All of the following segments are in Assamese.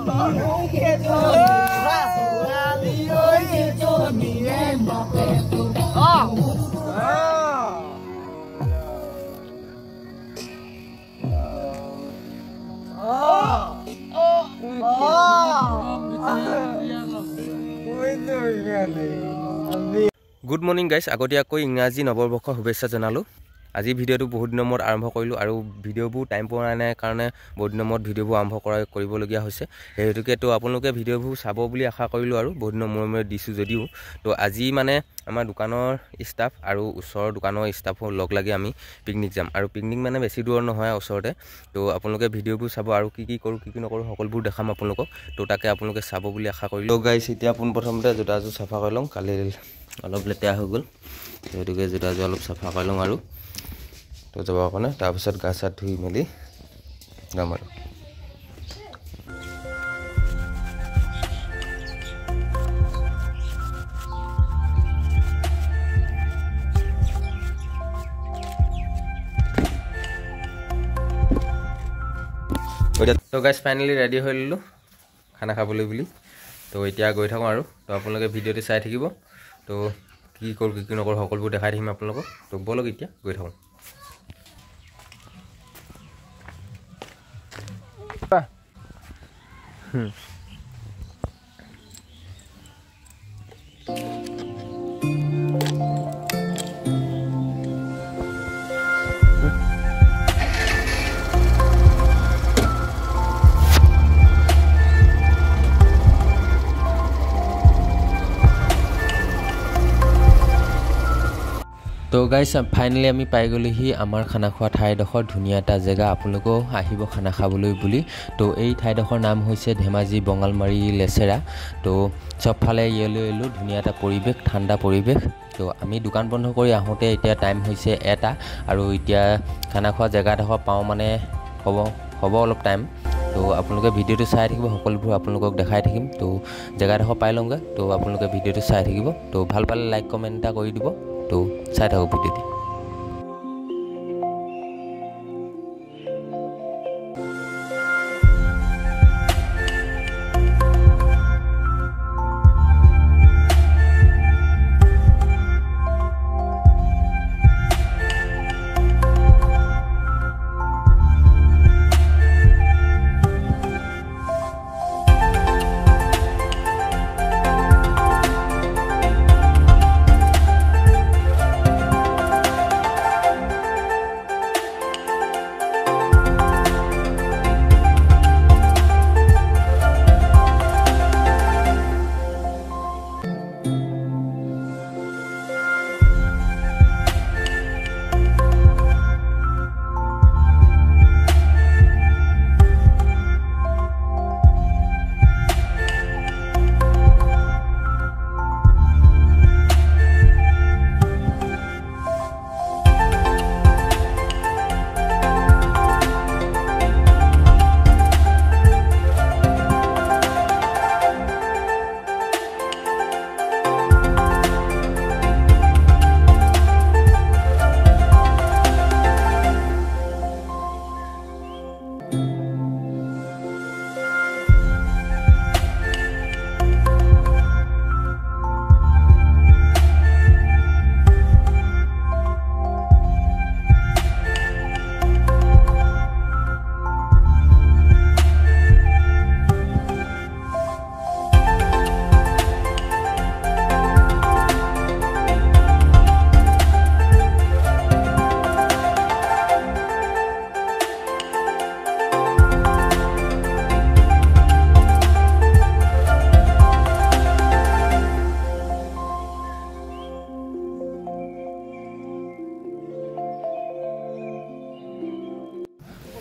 Good morning guys, আগতীয়াকৈ ইংৰাজী নৱবৰ্ষৰ শুভেচ্ছা জনালো। আজি ভিডিওটো বহুত দিনৰ মূৰত আৰম্ভ কৰিলো আৰু ভিডিওবোৰ টাইম পোৱা নাই কাৰণে বহুত দিনৰ মূৰত ভিডিওবোৰ আৰম্ভ কৰিবলগীয়া হৈছে। হেতুকে তো আপোনালোকে ভিডিওবোৰ চাব বুলি আশা কৰিলো আৰু বহুত দিনৰ মূৰত দিছো যদিও তো আজি মানে আমাৰ দোকানৰ ষ্টাফ আৰু ওচৰৰ দোকানৰ ষ্টাফৰ লগ লাগি আমি পিকনিক যাম আৰু পিকনিক মানে বেছি দূৰ নহয় ওচৰতে। তো আপোনালোকে ভিডিওবোৰ চাব আৰু কি কৰো কি নকৰো সকলোবোৰ দেখাম আপোনালোকক। তো তাকে আপোনালোকে চাব বুলি আশা কৰিলো। তো গাইস এতিয়া প্ৰথমতে জোতাযোৰ চাফা কৰি লওঁ, কালি অলপ লেতেৰা হৈ গ'ল, হেতুকে জোতাযোৰ অলপ চাফা কৰি লওঁ আৰু তো যাব কাৰণে তাৰপিছত গা চা ধুই মেলি যাম আৰু তো গাইস ফাইনেলি ৰেডি হৈ ললো খানা খাবলৈ বুলি। তো এতিয়া গৈ থাকোঁ আৰু তো আপোনালোকে ভিডিওটো চাই থাকিব। তো কি কৰো কি নকৰো সকলোবোৰ দেখাই দিম আপোনালোকক। তো বলক এতিয়া গৈ থাকোঁ। তো গাইস ফাইনেলি আমি পাই গ'লোহি আমাৰ খানা খোৱা ঠাইডোখৰ, ধুনীয়া এটা জেগা, আপোনালোকেও আহিব খানা খাবলৈ বুলি। তো এই ঠাইডোখৰ নাম হৈছে ধেমাজি বঙালমাৰী লেচেৰা। তো চবফালে ইয়েলো ধুনীয়া এটা পৰিৱেশ, ঠাণ্ডা পৰিৱেশ। তো আমি দোকান বন্ধ কৰি আহোঁতে এতিয়া টাইম হৈছে 1টা আৰু এতিয়া খানা খোৱা জেগাডোখৰ পাওঁ মানে হ'ব অলপ টাইম। তো আপোনালোকে ভিডিওটো চাই থাকিব, সকলোবোৰ আপোনালোকক দেখাই থাকিম। তো জেগাডোখৰ পাই লওঁগৈ, তো আপোনালোকে ভিডিওটো চাই থাকিব। তো ভাল পালে লাইক কমেণ্ট এটা কৰি দিব। তো চাই থাকক ভিডিওটি।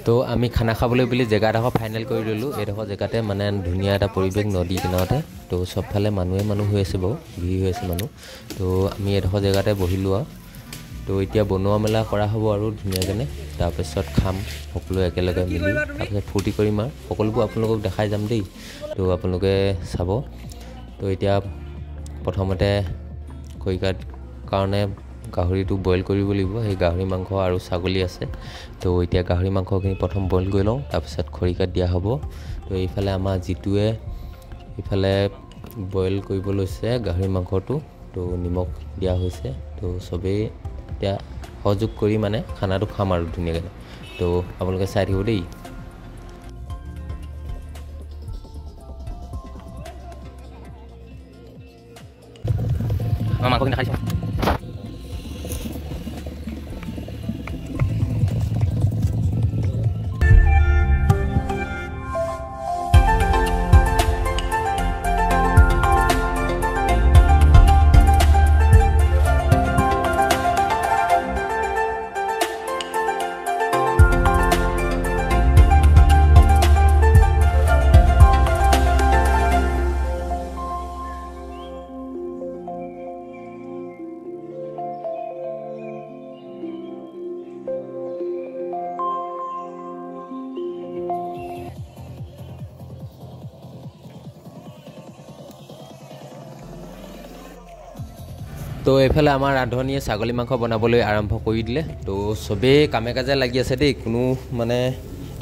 তো আমি খানা খাবলৈ বুলি জেগাডোখৰ ফাইনেল কৰি ল'লোঁ। এইডোখৰ জেগাতে মানে ধুনীয়া এটা পৰিৱেশ, নদী কিনাৰতে। তো চবফালে মানুহ হৈ আছে বাৰু, ভিৰ হৈ আছে মানুহ। তো আমি এইডোখৰ জেগাতে বহিলোঁ আৰু তো এতিয়া বনোৱা মেলা কৰা হ'ব আৰু ধুনীয়াকৈ। তাৰপিছত খাম সকলোৱে একেলগে মিলি, তাৰপিছত ফূৰ্তি কৰিম আৰু সকলোবোৰ আপোনালোকক দেখাই যাম দেই। তো আপোনালোকে চাব। তো এতিয়া প্ৰথমতে খৰিকাৰ কাৰণে গাহৰিটো বইল কৰিব লাগিব। সেই গাহৰি মাংস আৰু ছাগলী আছে। তো এতিয়া গাহৰি মাংসখিনি প্ৰথম বইল কৰি লওঁ, তাৰপিছত খৰিকাত দিয়া হ'ব। তো এইফালে আমাৰ জিতুৱে এইফালে বইল কৰিব লৈছে গাহৰি মাংসটো। তো নিমখ দিয়া হৈছে। তো চবেই এতিয়া সহযোগ কৰি মানে খানাটো খাম আৰু ধুনীয়াকৈ। তো আপোনালোকে চাই থাকিব দেই। মাংসখিনি খাইছোঁ। তো এইফালে আমাৰ ৰান্ধনীয়ে ছাগলী মাংস বনাবলৈ আৰম্ভ কৰি দিলে। তো চবেই কামে কাজে লাগি আছে দেই, কোনো মানে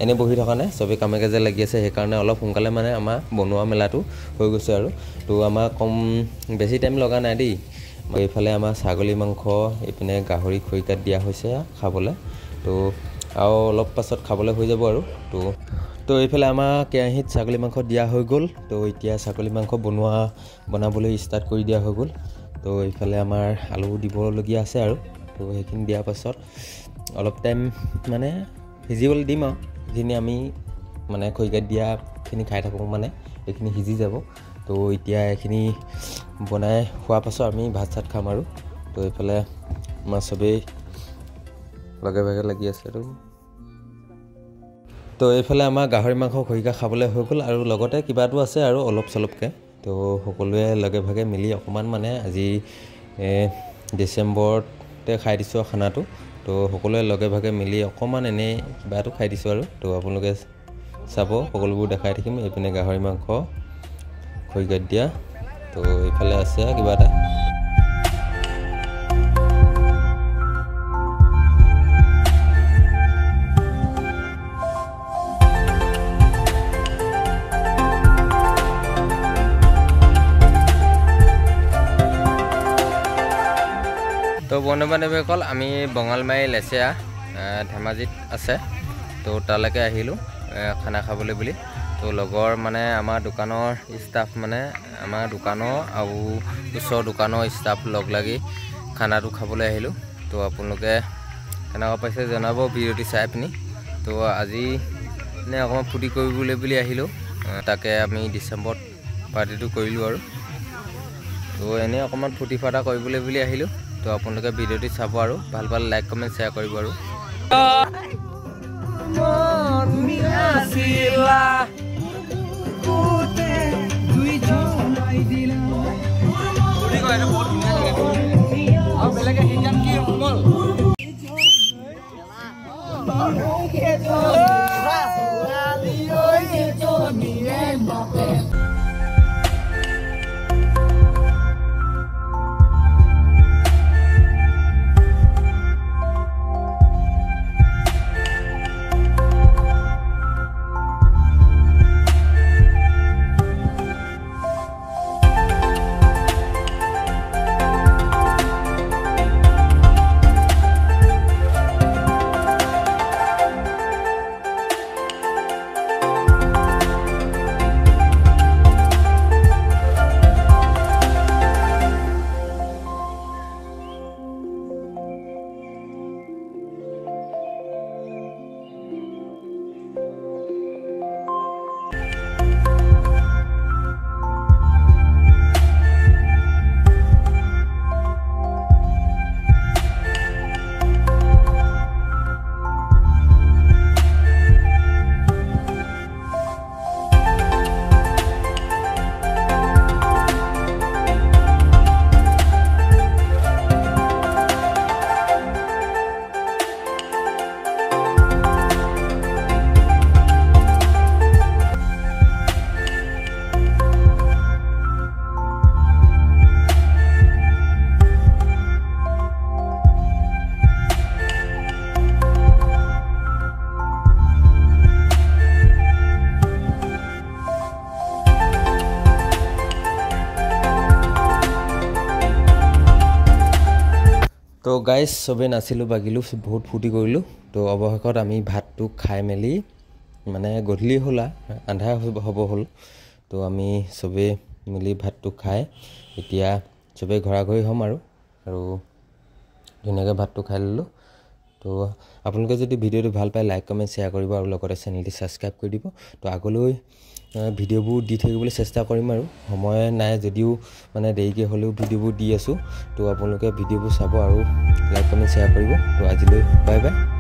এনে বহি থকা নাই, চবেই কামে কাজে লাগি আছে। সেইকাৰণে অলপ সোনকালে মানে আমাৰ বনোৱা মেলাটো হৈ গৈছে আৰু। তো আমাৰ বেছি টাইম লগা নাই দেই। এইফালে আমাৰ ছাগলী মাংস, এইপিনে গাহৰি খৰিকাত দিয়া হৈছে খাবলৈ। তো আৰু অলপ পাছত খাবলৈ হৈ যাব আৰু। তো এইফালে আমাৰ কেৰাহীত ছাগলী মাংস দিয়া হৈ গ'ল। তো এতিয়া ছাগলী মাংস বনাবলৈ ষ্টাৰ্ট কৰি দিয়া হৈ গ'ল। তো এইফালে আমাৰ আলু দিবলগীয়া আছে আৰু। তো সেইখিনি দিয়াৰ পাছত অলপ টাইম মানে সিজিবলৈ দিম আৰু। যিখিনি আমি মানে খৰিকাত দিয়াখিনি খাই থাকোঁ মানে এইখিনি সিজি যাব। তো এতিয়া এইখিনি বনাই হোৱাৰ পাছত আমি ভাত চাত খাম আৰু। তো এইফালে আমাৰ চবেই লগে ভাগে লাগি আছে আৰু। তো এইফালে আমাৰ গাহৰি মাংস খৰিকা খাবলৈ হৈ গ'ল আৰু লগতে কিবাটো আছে আৰু অলপ চলপকৈ। তো সকলোৱে লগে ভাগে মিলি অকণমান মানে আজি ডিচেম্বৰতে খাই দিছোঁ আৰু খানাটো। তো সকলোৱে লগে ভাগে মিলি অকণমান এনেই কিবাটো খাই দিছোঁ আৰু। তো আপোনালোকে চাব, সকলোবোৰ দেখাই থাকিম। এইপিনে গাহৰি মাংস খৰিকাত দিয়া। তো এইফালে আছে কিবা এটা। তো বন্ধু বান্ধৱীসকল, আমি বঙালমাৰী লেচেৰা ধেমাজিত আছে। তো তালৈকে আহিলোঁ খানা খাবলৈ বুলি। তো লগৰ মানে আমাৰ দোকানৰ ষ্টাফ মানে আমাৰ দোকানৰ আৰু ওচৰৰ দোকানৰ ষ্টাফ লগ লাগি খানাটো খাবলৈ আহিলোঁ। তো আপোনালোকে কেনেকুৱা পাইছে জনাব ভিডিঅ'টি চাই পিনি। তো আজি মানে অকণমান ফূৰ্তি কৰিবলৈ বুলি আহিলোঁ। তাকে আমি ডিচেম্বৰত পাৰ্টিটো কৰিলোঁ আৰু। তো এনেই অকণমান ফূৰ্তি ফাৰ্তা কৰিবলৈ বুলি আহিলোঁ। তো আপোনালোকে ভিডিঅ'টি চাব আৰু ভাল ভাল লাইক কমেণ্ট শ্বেয়াৰ কৰিব আৰু। গাইজ চবেই নাচিলোঁ বাগিলোঁ বহুত ফূৰ্তি কৰিলোঁ। তো অৱশেষত আমি ভাতটো খাই মেলি মানে গধূলি হ'ল আন্ধাৰ হ'ব হ'ল। তো আমি চবেই মিলি ভাতটো খাই এতিয়া চবেই ঘৰাঘৰি হ'ম আৰু ধুনীয়াকৈ ভাতটো খাই ল'লোঁ। তো আপোনালোকে যদি ভিডিঅ'টো ভাল পায় লাইক কমেণ্ট শ্বেয়াৰ কৰিব আৰু লগতে চেনেলটি ছাবস্ক্ৰাইব কৰি দিব। তো আগলৈ ভিডিঅ'বোৰ দি থাকিবলৈ চেষ্টা কৰিম আৰু সময় নাই যদিও মানে দেৰিকৈ হ'লেও ভিডিঅ'বোৰ দি আছোঁ। তো আপোনালোকে ভিডিঅ'বোৰ চাব আৰু লাইক কমেণ্ট শ্বেয়াৰ কৰিব। তো আজিলৈ বাই বাই।